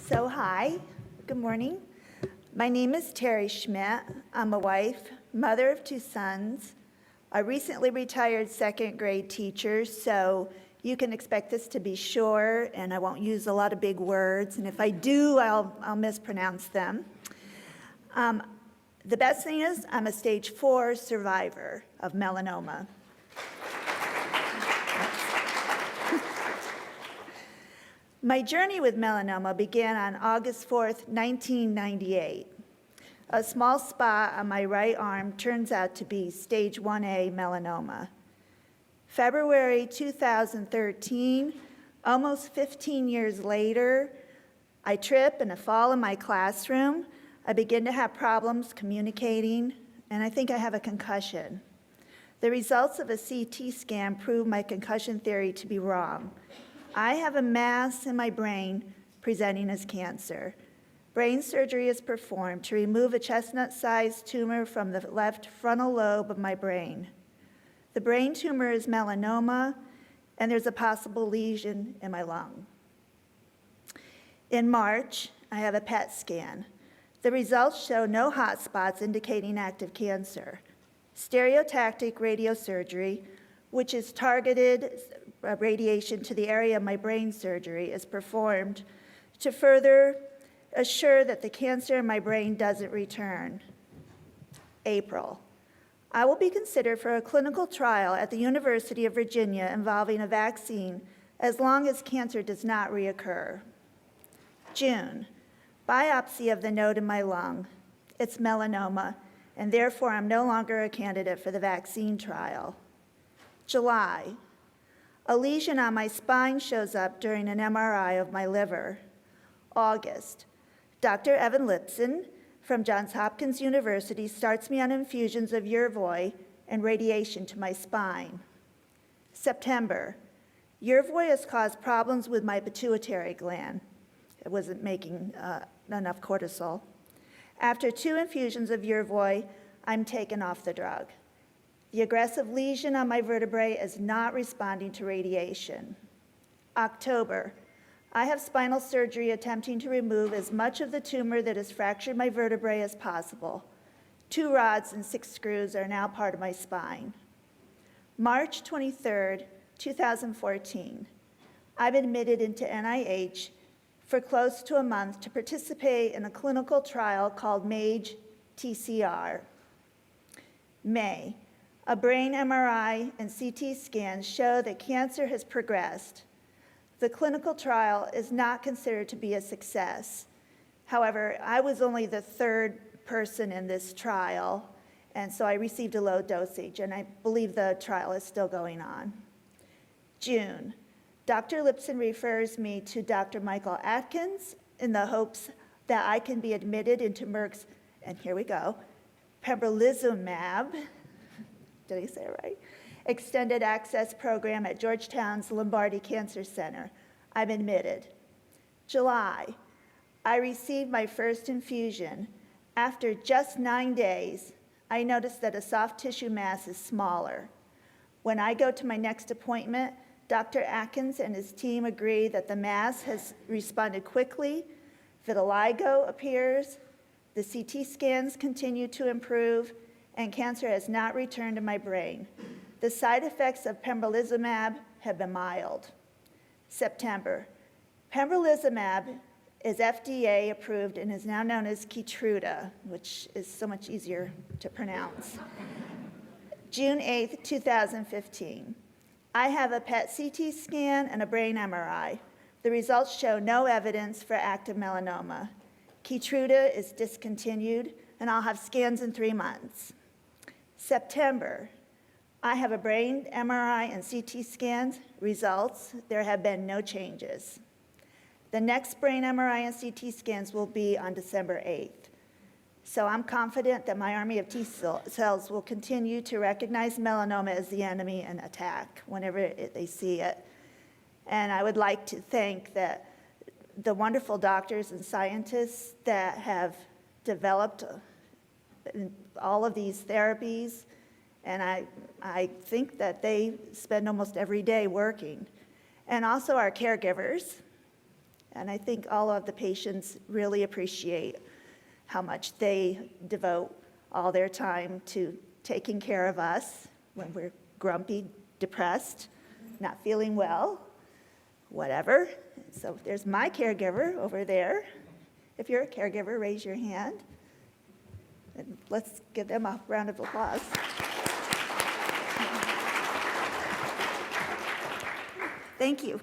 So hi, good morning. My name is Terry Schmidt. I'm a wife, mother of 2 sons, a recently retired second grade teacher, so you can expect this to be short and I won't use a lot of big words, and if I do, I'll mispronounce them. The best thing is I'm a stage 4 survivor of melanoma. My journey with melanoma began on August 4th, 1998. A small spot on my right arm turns out to be stage 1A melanoma. February 2013, almost 15 years later, I trip and I fall in my classroom. I begin to have problems communicating, and I think I have a concussion. The results of a CT scan prove my concussion theory to be wrong. I have a mass in my brain presenting as cancer. Brain surgery is performed to remove a chestnut-sized tumor from the left frontal lobe of my brain. The brain tumor is melanoma, and there's a possible lesion in my lung. In March, I have a PET scan. The results show no hot spots indicating active cancer. Stereotactic radiosurgery, which is targeted radiation to the area of my brain surgery, is performed to further assure that the cancer in my brain doesn't return. April. I will be considered for a clinical trial at the University of Virginia involving a vaccine as long as cancer does not reoccur. June. Biopsy of the node in my lung. It's melanoma, and therefore I'm no longer a candidate for the vaccine trial. July. A lesion on my spine shows up during an MRI of my liver. August. Dr. Evan Lipson from Johns Hopkins University starts me on infusions of Yervoy and radiation to my spine. September. Yervoy has caused problems with my pituitary gland. It wasn't making enough cortisol. After 2 infusions of Yervoy, I'm taken off the drug. The aggressive lesion on my vertebrae is not responding to radiation. October. I have spinal surgery attempting to remove as much of the tumor that has fractured my vertebrae as possible. 2 rods and 6 screws are now part of my spine. March 23rd, 2014. I've been admitted into NIH for close to a month to participate in a clinical trial called MAGE-TCR. May. A brain MRI and CT scans show that cancer has progressed. The clinical trial is not considered to be a success. However, I was only the 3rd person in this trial, and so I received a low dosage, and I believe the trial is still going on. June. Dr. Lipson refers me to Dr. Michael Atkins in the hopes that I can be admitted into Merck's, and here we go, pembrolizumab, did I say it right? Extended access program at Georgetown's Lombardi Cancer Center. I'm admitted. July, I received my first infusion. After just 9 days, I noticed that a soft tissue mass is smaller. When I go to my next appointment, Dr. Atkins and his team agree that the mass has responded quickly, vitiligo appears, the CT scans continue to improve, and cancer has not returned to my brain. The side effects of pembrolizumab have been mild. September. Pembrolizumab is FDA approved and is now known as Keytruda, which is so much easier to pronounce. June 8th, 2015. I have a PET CT scan and a brain MRI. The results show no evidence for active melanoma. Keytruda is discontinued, and I'll have scans in 3 months. September, I have a brain MRI and CT scans. Results, there have been no changes. The next brain MRI and CT scans will be on December 8th. So I'm confident that my army of T cells will continue to recognize melanoma as the enemy and attack whenever they see it. And I would like to thank the wonderful doctors and scientists that have developed all of these therapies, and I think that they spend almost every day working. And also our caregivers, And I think all of the patients really appreciate how much they devote all their time to taking care of us when we're grumpy, depressed, not feeling well, whatever. So there's my caregiver over there. If you're a caregiver, raise your hand. And let's give them a round of applause. Thank you.